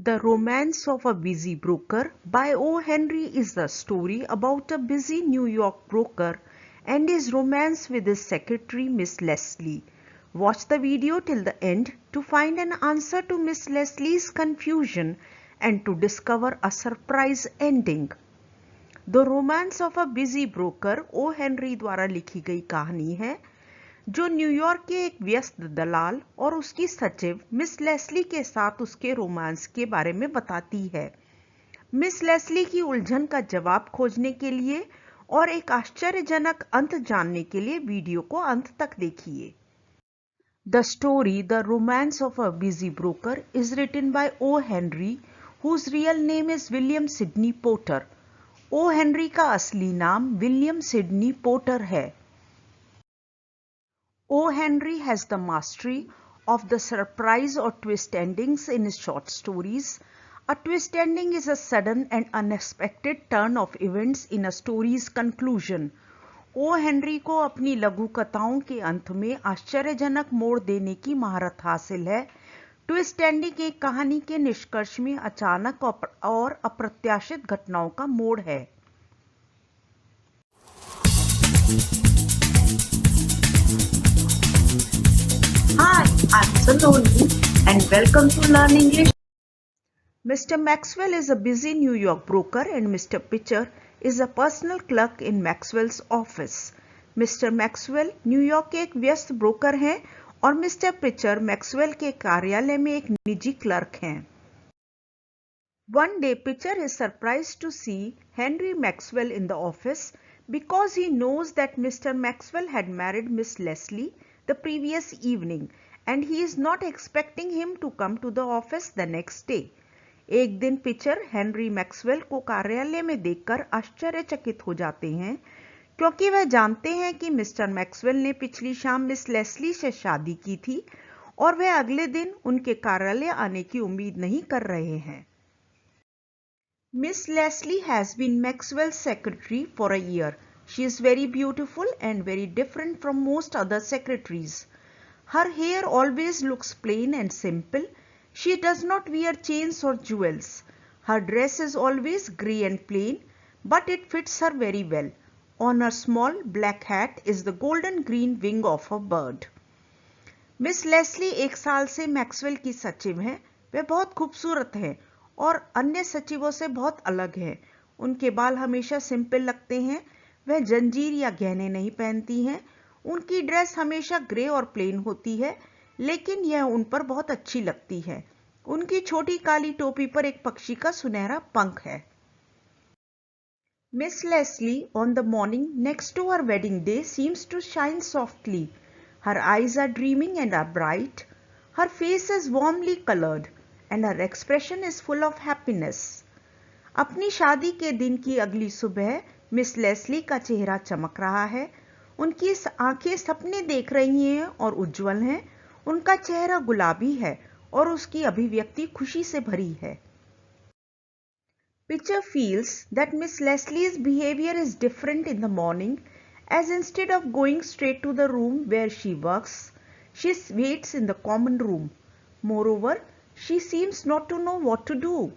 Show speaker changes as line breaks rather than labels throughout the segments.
The Romance of a Busy Broker by O. Henry is the story about a busy New York broker and his romance with his secretary Miss Leslie. Watch the video till the end to find an answer to Miss Leslie's confusion and to discover a surprise ending. The Romance of a Busy Broker O Henry द्वारा लिखी गई कहानी है जो New York के एक व्यस्त दलाल और उसकी सचिव मिस लेस्ली के साथ उसके रोमांस के बारे में बताती है। मिस लेस्ली की उलझन का जवाब खोजने के लिए और एक आश्चर्यजनक अंत जानने के लिए वीडियो को अंत तक देखिए। The story the romance of a busy broker is written by O Henry whose real name is William Sydney Porter. O Henry का असली नाम विलियम सिडनी पोर्टर है। O. Henry has the mastery of the surprise or twist endings in his short stories. A twist ending is a sudden and unexpected turn of events in a story's conclusion. O. Henry को अपनी लघु कथाओं के अंत में आश्चर्यजनक मोड़ देने की महारत हासिल है। ट्विस्ट एंडिंग एक कहानी के निष्कर्ष में अचानक और अप्रत्याशित घटनाओं का मोड़ है। Hi, I'm Saloni and welcome to Learn English. Mr. Maxwell is a busy New York broker and Mr. Pitcher is a personal clerk in Maxwell's office. Mr. Maxwell New York के एक व्यस्त ब्रोकर हैं और मिस्टर पिचर मैक्सवेल के कार्यालय में एक निजी क्लर्क हैं। One day Pitcher is surprised to see Henry Maxwell in the office because he knows that Mr. Maxwell had married Miss Leslie the previous evening and he is not expecting him to come to the office the next day. एक दिन picture Henry Maxwell को कार्यालय में देखकर आश्चर्यचकित हो जाते हैं क्योंकि वह जानते हैं कि मिस्टर मैक्सवेल ने पिछली शाम मिस लेस्ली से शादी की थी और वह अगले दिन उनके कार्यालय आने की उम्मीद नहीं कर रहे हैं। Miss Leslie has been Maxwell's secretary for a year. She is very beautiful and very different from most other secretaries. Her hair always looks plain and simple. She does not wear chains or jewels. Her dress is always grey and plain, but it fits her very well. On her small black hat is the golden green wing of a bird. Miss Leslie एक साल से Maxwell की सचिव हैं। वे बहुत खूबसूरत हैं और अन्य सचिवों से बहुत अलग हैं। उनके बाल हमेशा सिंपल लगते हैं। वह जंजीर या गहने नहीं पहनती हैं। उनकी ड्रेस हमेशा ग्रे और प्लेन होती है, लेकिन यह उन पर बहुत अच्छी लगती है। उनकी छोटी काली टोपी पर एक पक्षी का सुनहरा पंख है। Miss Leslie on the morning next to her wedding day seems to shine softly. Her eyes are dreaming and are bright. Her face is warmly colored and her expression is full of happiness. अपनी शादी के दिन की अगली सुबह miss Leslie का चेहरा चमक रहा है। उनकी आंखें सपने देख रही हैं और उज्जवल हैं। उनका चेहरा गुलाबी है और उसकी अभिव्यक्ति खुशी से भरी है। Pitcher feels that Miss Leslie's behavior is different in the morning, as instead of going straight to the room where she works, she waits in the common room. Moreover, she seems not to know what to do.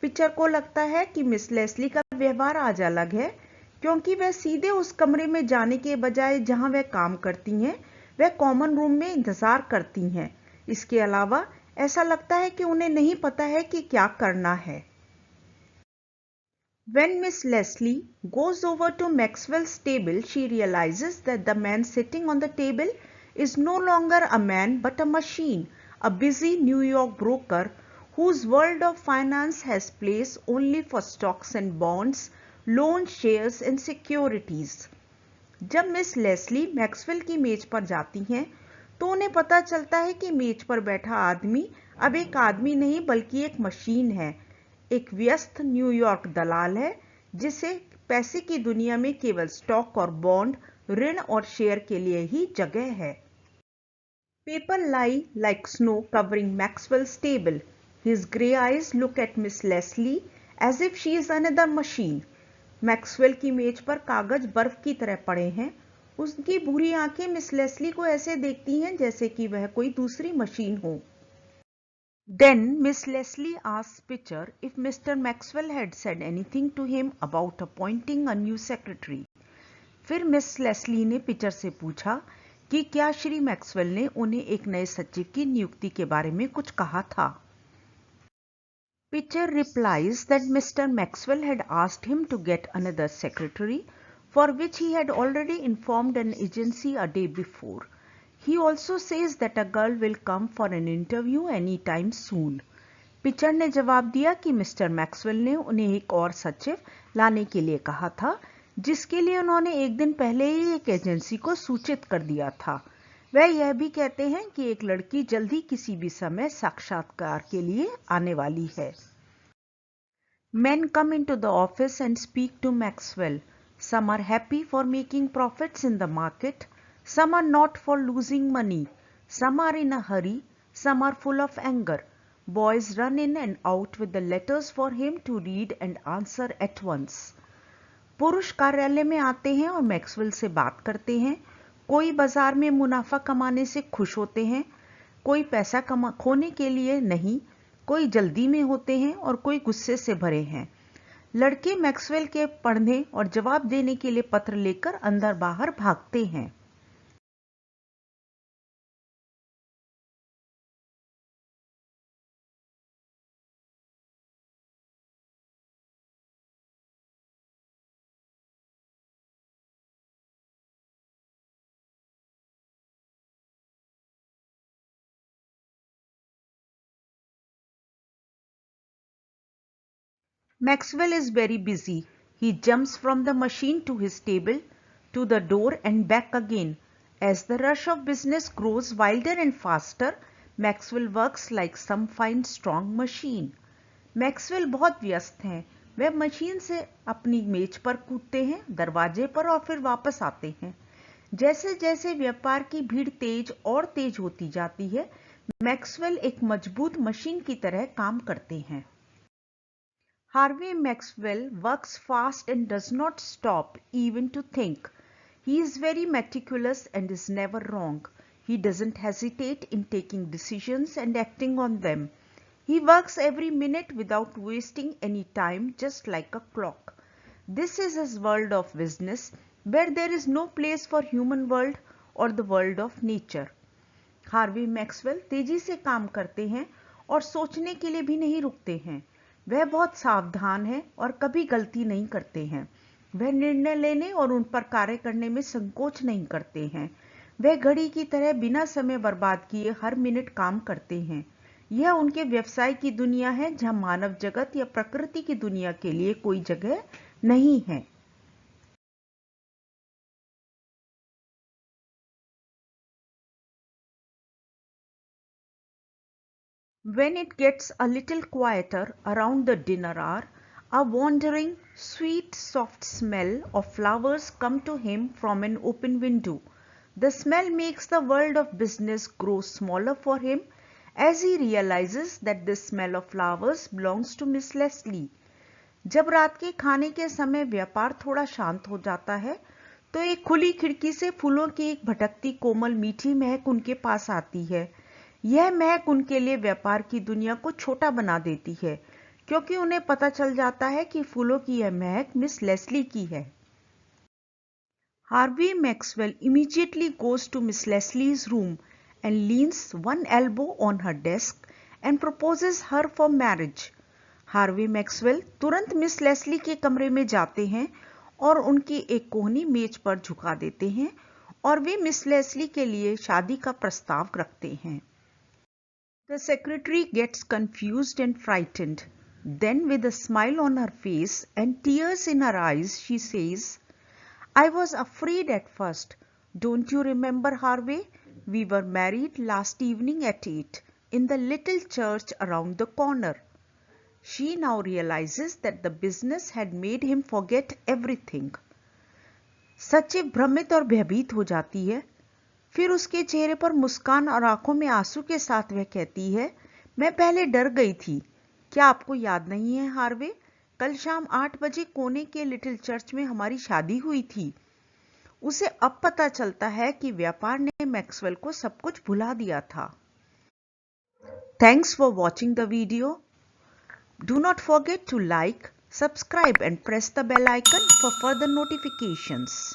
Pitcher को लगता है कि miss Leslie का व्यवहार आज अलग है क्योंकि वह सीधे उस कमरे में जाने के बजाय जहां वह काम करती हैं, वह कॉमन रूम में इंतजार करती हैं। इसके अलावा ऐसा लगता है कि उन्हें नहीं पता है कि क्या करना है। When Miss Leslie goes over to Maxwell's table, she realizes that the man sitting on the table is no longer a man but a machine, a busy New York broker whose world of finance has place only for stocks and bonds, loans, shares and securities. जब miss Leslie Maxwell की मेज पर जाती हैं, तो उन्हें पता चलता है कि मेज पर बैठा आदमी अब एक आदमी नहीं बल्कि एक मशीन है, एक व्यस्त न्यूयॉर्क दलाल है जिसे पैसे की दुनिया में केवल स्टॉक और बॉन्ड, ऋण और शेयर के लिए ही जगह है। People lie like snow covering Maxwell's table. His grey eyes look at Miss Leslie as if she is another machine. Maxwell की मेज पर कागज बर्फ की तरह पड़े हैं। उसकी भूरी आंखें मिस लेस्ली को ऐसे देखती हैं जैसे कि वह कोई दूसरी मशीन हो। Then Miss Leslie asked Pitcher if Mr. Maxwell had said anything to him about appointing a new secretary. फिर मिस लेस्ली ने पिचर से पूछा कि क्या श्री मैक्सवेल ने उन्हें एक नए सचिव की नियुक्ति के बारे में कुछ कहा था. Pitcher replies that Mr. Maxwell had asked him to get another secretary, for which he had already informed an agency a day before. He also says that a girl will come for an interview any time soon. Pitcher ने जवाब दिया कि mister Maxwell ने उन्हें एक और सचिव लाने के लिए कहा था, जिसके लिए उन्होंने एक दिन पहले ही एक एजेंसी को सूचित कर दिया था. वह यह भी कहते हैं कि एक लड़की जल्दी किसी भी समय साक्षात्कार के लिए आने वाली है. Men come into the office and speak to Maxwell. Some are happy for making profits in the market. Some are not for losing money. Some are in a hurry. Some are full of anger. Boys run in and out with the letters for him to read and answer at once. पुरुष कार्यालय में आते हैं और Maxwell से बात करते हैं. कोई बाजार में मुनाफा कमाने से खुश होते हैं, कोई पैसा खोने के लिए नहीं, कोई जल्दी में होते हैं और कोई गुस्से से भरे हैं. लड़के मैक्सवेल के पढ़ने और जवाब देने के लिए पत्र लेकर अंदर बाहर भागते हैं. Maxwell is very busy. He jumps from the machine to his table, to the door and back again. As the rush of business grows wilder and faster, Maxwell works like some fine strong machine. Maxwell बहुत व्यस्त हैं. वह machine से अपनी मेज पर कूदते हैं, दरवाजे पर और फिर वापस आते हैं. जैसे जैसे व्यापार की भीड़ तेज और तेज होती जाती है, मैक्सवेल एक मजबूत मशीन की तरह काम करते हैं. Harvey Maxwell works fast and does not stop even to think. He is very meticulous and is never wrong. He doesn't hesitate in taking decisions and acting on them. He works every minute without wasting any time, just like a clock. This is his world of business, where there is no place for human world or the world of nature. Harvey Maxwell तेजी से काम करते हैं और सोचने के लिए भी नहीं रुकते हैं. वह बहुत सावधान है और कभी गलती नहीं करते हैं. वह निर्णय लेने और उन पर कार्य करने में संकोच नहीं करते हैं. वह घड़ी की तरह बिना समय बर्बाद किए हर मिनट काम करते हैं. यह उनके व्यवसाय की दुनिया है, जहां मानव जगत या प्रकृति की दुनिया के लिए कोई जगह नहीं है. When it gets a little quieter around the dinner hour, a wandering, sweet, soft smell of flowers comes to him from an open window. The smell makes the world of business grow smaller for him as he realizes that this smell of flowers belongs to Miss Leslie. जब रात के खाने के समय व्यापार थोड़ा शांत हो जाता है, तो एक खुली खिड़की से फूलों की एक भटकती कोमल मीठी महक उनके पास आती है. यह महक उनके लिए व्यापार की दुनिया को छोटा बना देती है, क्योंकि उन्हें पता चल जाता है कि फूलों की यह महक मिस लेस्ली की है. Harvey Maxwell immediately goes to Miss Leslie's room and leans one elbow on her desk and proposes her for marriage. Harvey Maxwell तुरंत मिस लेस्ली के कमरे में जाते हैं और उनकी एक कोहनी मेज पर झुका देते हैं और वे मिस लेस्ली के लिए शादी का प्रस्ताव रखते हैं. The secretary gets confused and frightened. Then, with a smile on her face and tears in her eyes, she says, I was afraid at first. Don't you remember, Harvey? We were married last evening at 8 in the little church around the corner. She now realizes that the business had made him forget everything. सचिव भ्रमित और भयभीत हो जाती है. फिर उसके चेहरे पर मुस्कान और आंखों में आंसू के साथ वह कहती है, मैं पहले डर गई थी. क्या आपको याद नहीं है हार्वे? कल शाम 8 बजे कोने के लिटिल चर्च में हमारी शादी हुई थी. उसे अब पता चलता है कि व्यापार ने मैक्सवेल को सब कुछ भुला दिया था. Thanks for watching the video. Do not forget to like, subscribe and press the bell icon for further notifications.